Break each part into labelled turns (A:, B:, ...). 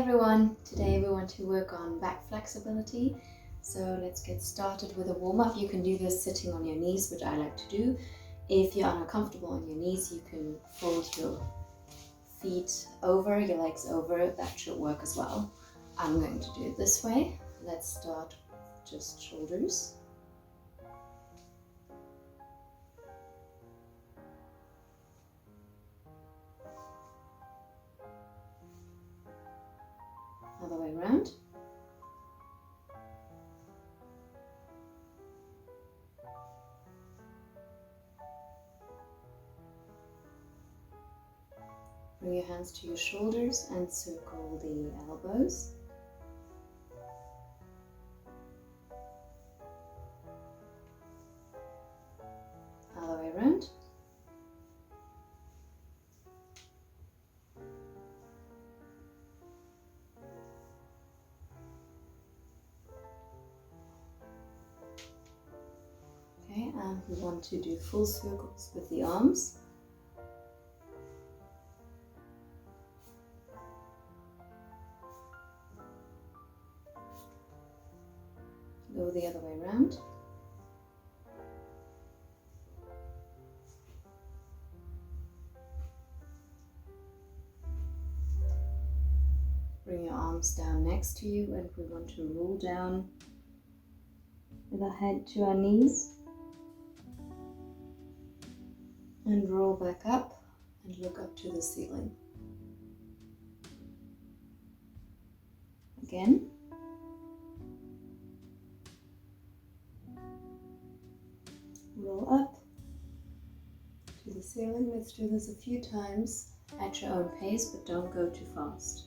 A: everyone, today we want to work on back flexibility. So let's get started with a warm-up. You can do this sitting on your knees, which I like to do. If you're uncomfortable on your knees, you can fold your feet over, your legs over. That should work as well. I'm going to do it this way. Let's start with just shoulders. Other way around. Bring your hands to your shoulders and circle the elbows. Other way around. Okay, and we want to do full circles with the arms. Go the other way around. Bring your arms down next to you, and we want to roll down with our head to our knees. And roll back up and look up to the ceiling. Again. Roll up to the ceiling. Let's do this a few times at your own pace, but don't go too fast.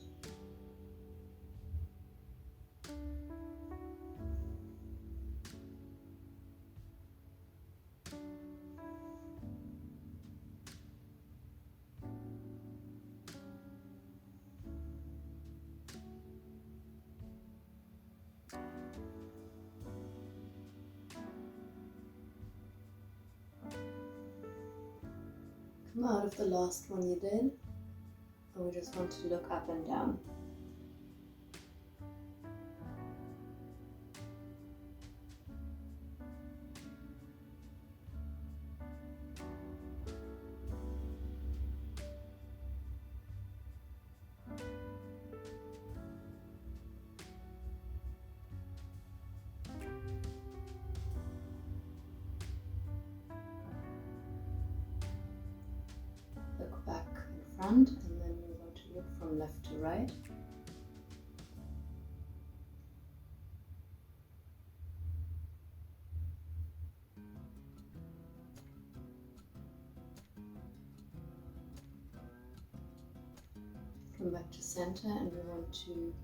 A: Come out of the last one you did, and we just want to look up and down. Look back in front, and then we want to look from left to right. Come back to center, and we want to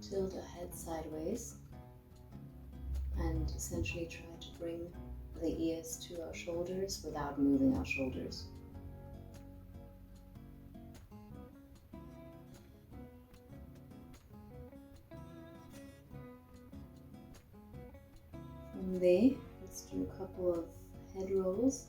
A: tilt our head sideways and essentially try to bring the ears to our shoulders without moving our shoulders. From there, let's do a couple of head rolls.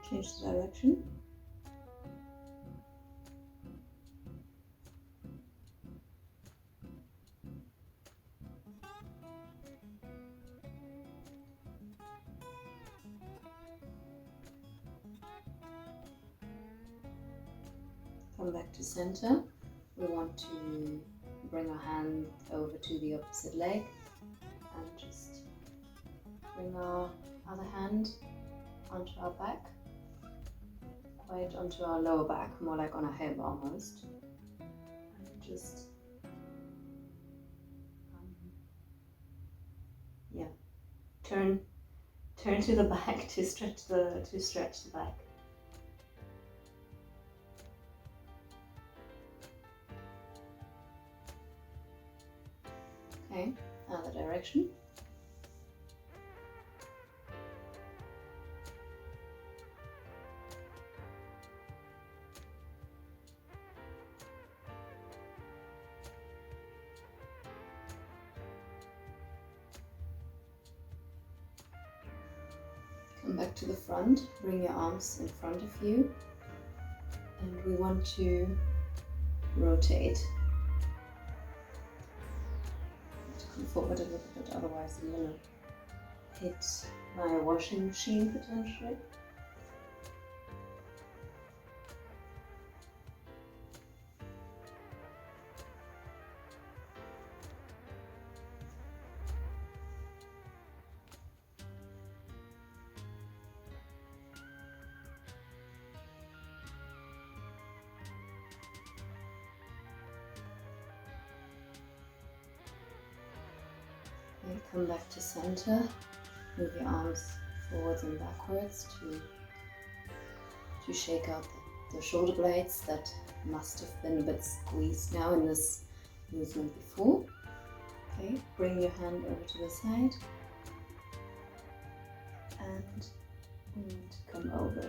A: Change the direction. Come back to center. We want to bring our hand over to the opposite leg and just bring our other hand onto our back. Quite onto our lower back, more like on a hip almost. And just turn to the back to stretch the back. Okay, other direction. Come back to the front, bring your arms in front of you, and we want to rotate. Come forward a little bit, otherwise I'm going to hit my washing machine potentially. Okay, come back to center, move your arms forwards and backwards to shake out the shoulder blades that must have been a bit squeezed now in this movement before. Okay, bring your hand over to the side and come over.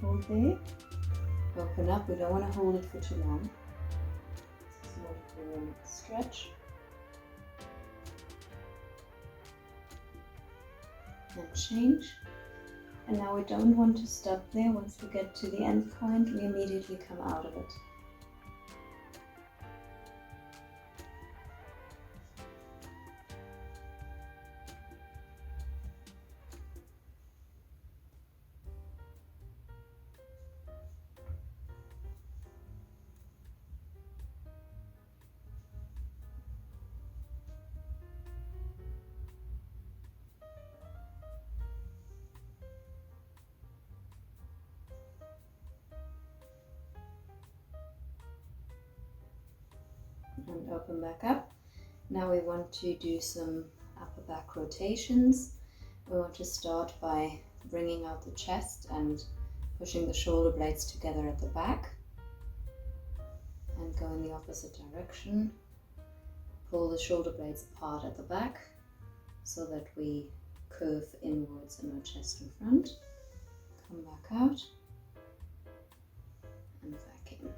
A: Hold there, open up, we don't want to hold it for too long. Small stretch. And change. And now we don't want to stop there. Once we get to the end point, we immediately come out of it. And open back up. Now we want to do some upper back rotations. We want to start by bringing out the chest and pushing the shoulder blades together at the back. And go in the opposite direction. Pull the shoulder blades apart at the back so that we curve inwards in our chest and front. Come back out and back in.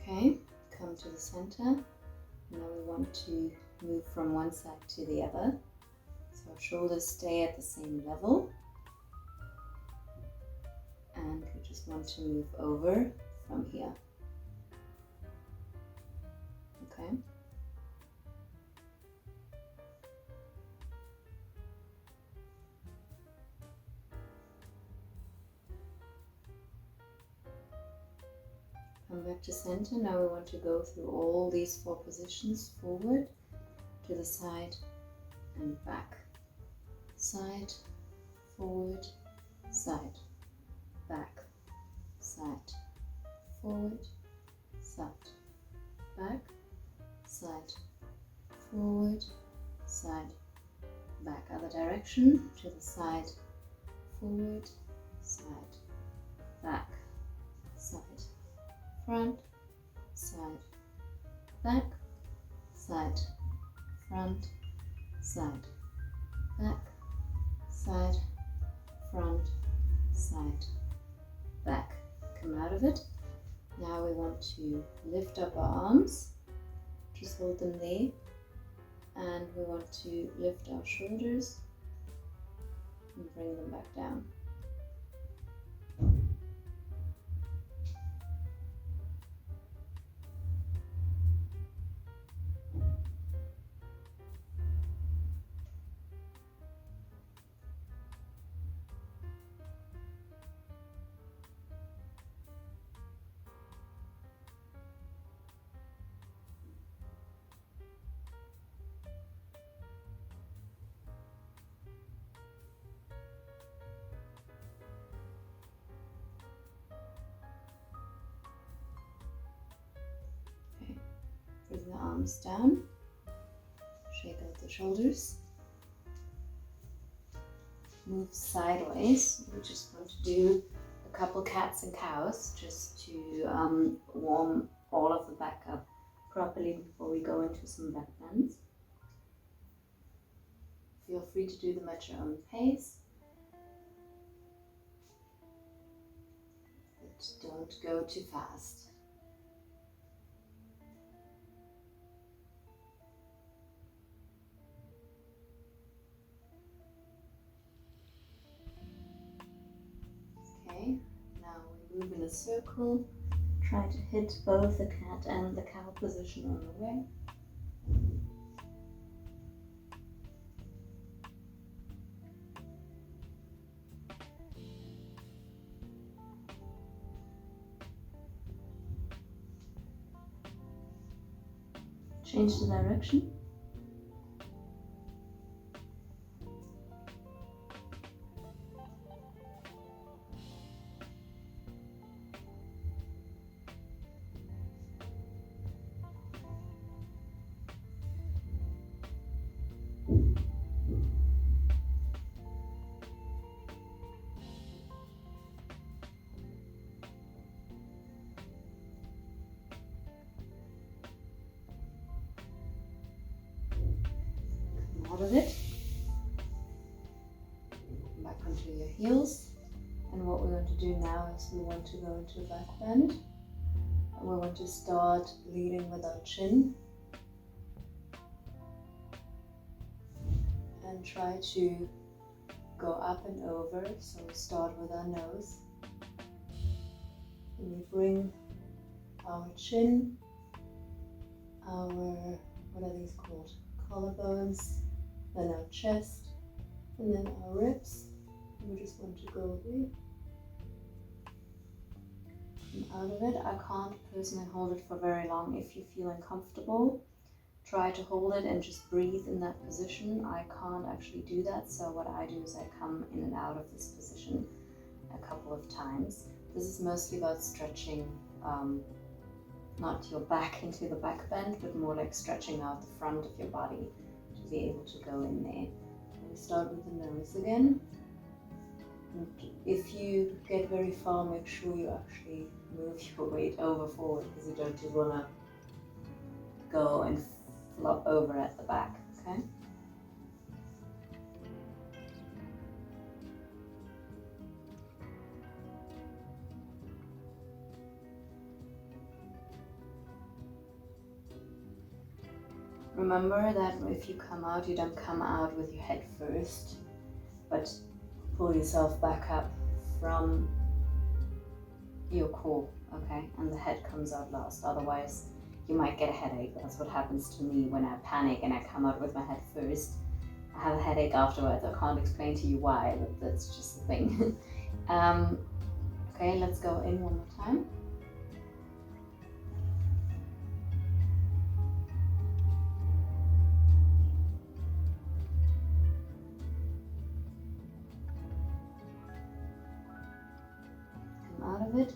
A: Okay, come to the center. Now we want to move from one side to the other. So our shoulders stay at the same level. And we just want to move over from here. Okay. Come back to center. Now we want to go through all these 4 positions, forward, to the side and back. Side, forward, side, back, side, forward, side, back, side, forward, side, back. Other direction, to the side, forward, side, back, side, front, side, back, side, front, side, back, side, front, side, back. Come out of it. Now we want to lift up our arms, just hold them there, and we want to lift our shoulders and bring them back down. arms down, shake out the shoulders, move sideways. We just want to do a couple cats and cows just to warm all of the back up properly before we go into some back bends. Feel free to do them at your own pace, but don't go too fast. Okay, now we move in a circle. Try to hit both the cat and the cow position on the way. Change the direction. Out of it, back onto your heels, and what we want to do now is we want to go into a back bend, and we want to start leading with our chin and try to go up and over. So we start with our nose and we bring our chin, what are these called, collarbones, then our chest, and then our ribs. And we just want to go here and out of it. I can't personally hold it for very long. If you feel uncomfortable, try to hold it and just breathe in that position. I can't actually do that, so what I do is I come in and out of this position a couple of times. This is mostly about stretching, not your back into the back bend, but more like stretching out the front of your body to be able to go in there. We start with the nose again. And if you get very far, make sure you actually move your weight over forward, because you don't just want to go and flop over at the back, okay? Remember that if you come out, you don't come out with your head first, but pull yourself back up from your core, okay? And the head comes out last, otherwise you might get a headache. That's what happens to me when I panic and I come out with my head first. I have a headache afterwards. I can't explain to you why, but that's just the thing. Okay, let's go in one more time. Come out of it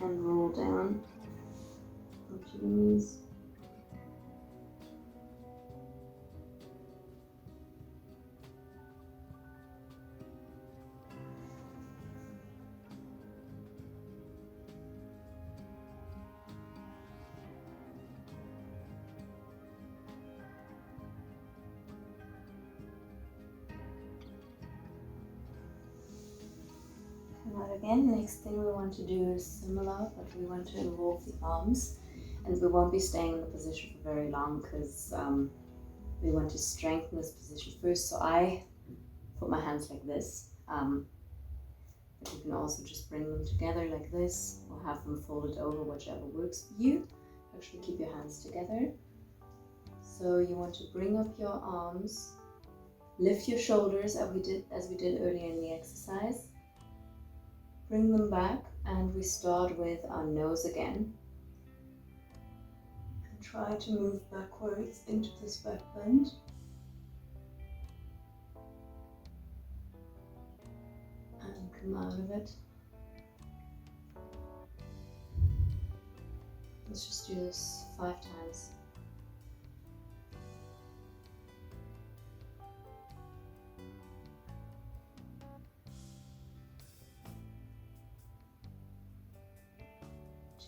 A: and roll down onto your knees. Come out again. Next thing we want to do is similar, but we want to involve the arms, and we won't be staying in the position for very long because we want to strengthen this position first. So I put my hands like this, but you can also just bring them together like this, or have them folded over, whichever works for you. Actually keep your hands together. So you want to bring up your arms, lift your shoulders as we did earlier in the exercise. Bring them back, and we start with our nose again. And try to move backwards into this back bend. And come out of it. Let's just do this 5 times.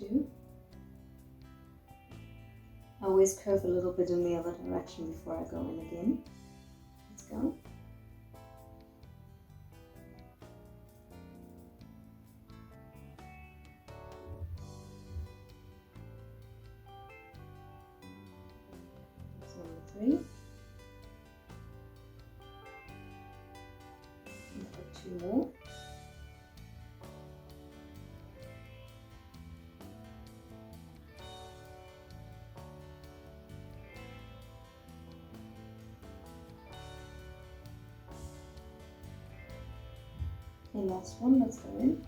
A: too. I always curve a little bit in the other direction before I go in again. Let's go. That's number 3. I've got 2 more. Okay, last one, let's go in.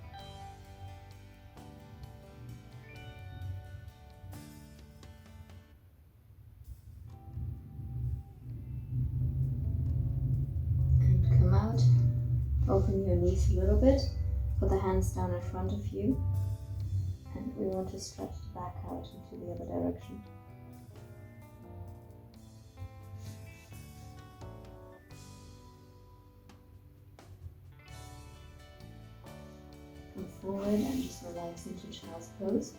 A: And come out. Open your knees a little bit. Put the hands down in front of you. And we want to stretch the back out into the other direction. Come forward and just relax into child's pose.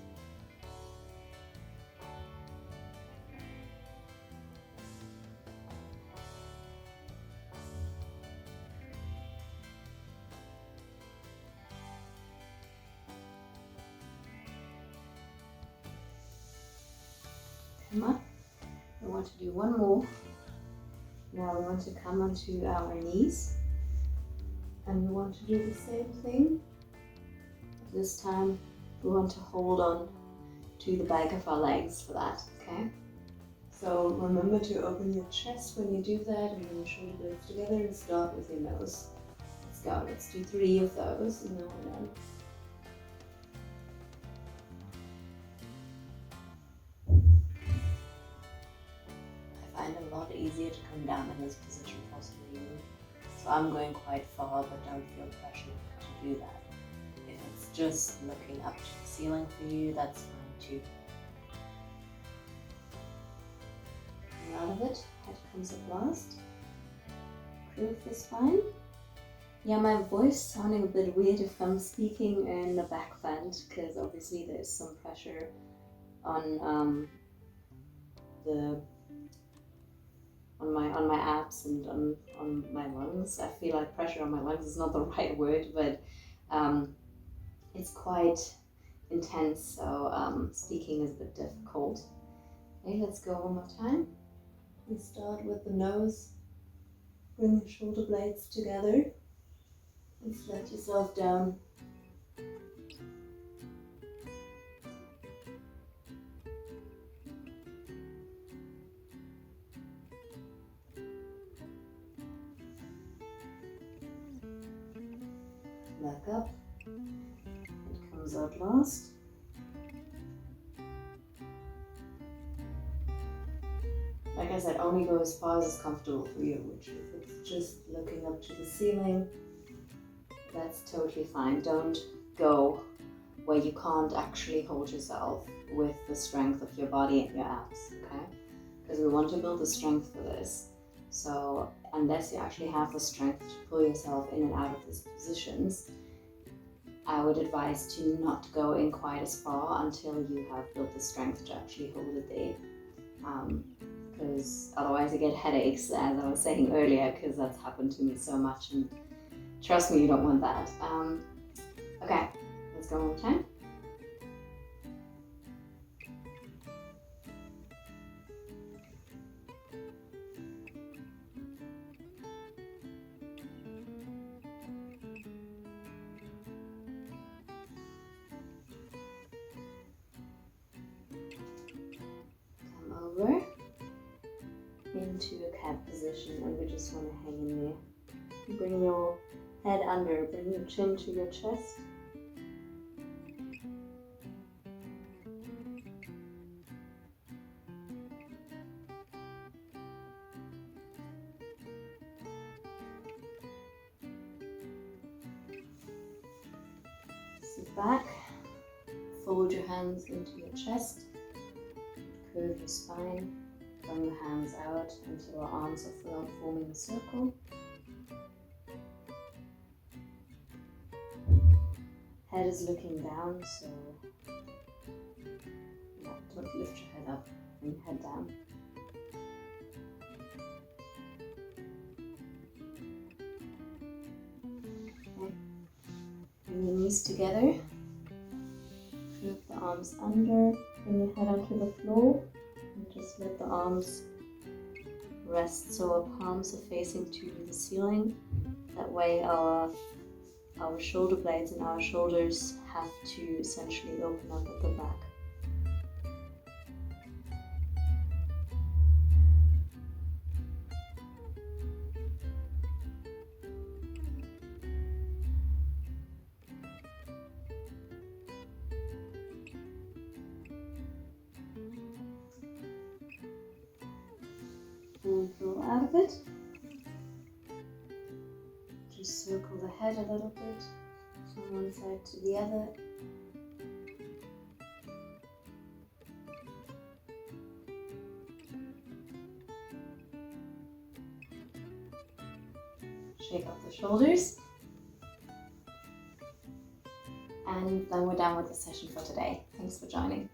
A: Come up. We want to do one more. Now we want to come onto our knees. And we want to do the same thing. This time we want to hold on to the back of our legs for that, okay? So remember to open your chest when you do that and bring your shoulder blades together and start with your nose. Let's go, let's do 3 of those and then we're done. I find it a lot easier to come down in this position possibly. So I'm going quite far, but don't feel pressured to do that. If it's just looking up to the ceiling for you, that's fine too. Come out of it, head comes up last. Curve the spine. Yeah, my voice sounding a bit weird if I'm speaking in the back bend, because obviously there's some pressure on my abs and on my lungs. I feel like pressure on my lungs is not the right word, but it's quite intense, so speaking is a bit difficult. Okay, let's go one more time. We start with the nose. Bring your shoulder blades together and let yourself down. Back up. It comes out last. Like I said, only go as far as is comfortable for you, which if it's just looking up to the ceiling, that's totally fine. Don't go where you can't actually hold yourself with the strength of your body and your abs, okay? Because we want to build the strength for this. So unless you actually have the strength to pull yourself in and out of these positions, I would advise to not go in quite as far until you have built the strength to actually hold it there. Because otherwise I get headaches, as I was saying earlier, because that's happened to me so much, and trust me, you don't want that. Okay, let's go one more time. Come over into a cat position, and we just want to hang in there. Bring your head under, bring your chin to your chest. Sit back, fold your hands into your chest, curve your spine, bring the hands out until our arms are forming a circle. Head is looking down, so don't lift your head up and your head down. Okay. Bring your knees together. Flip the arms under. Bring your head onto the floor. And just let the arms rest so our palms are facing to the ceiling. That way our shoulder blades and our shoulders have to essentially open up at the back. And roll out of it. Just circle the head a little bit from one side to the other. Shake up the shoulders. And then we're done with the session for today. Thanks for joining.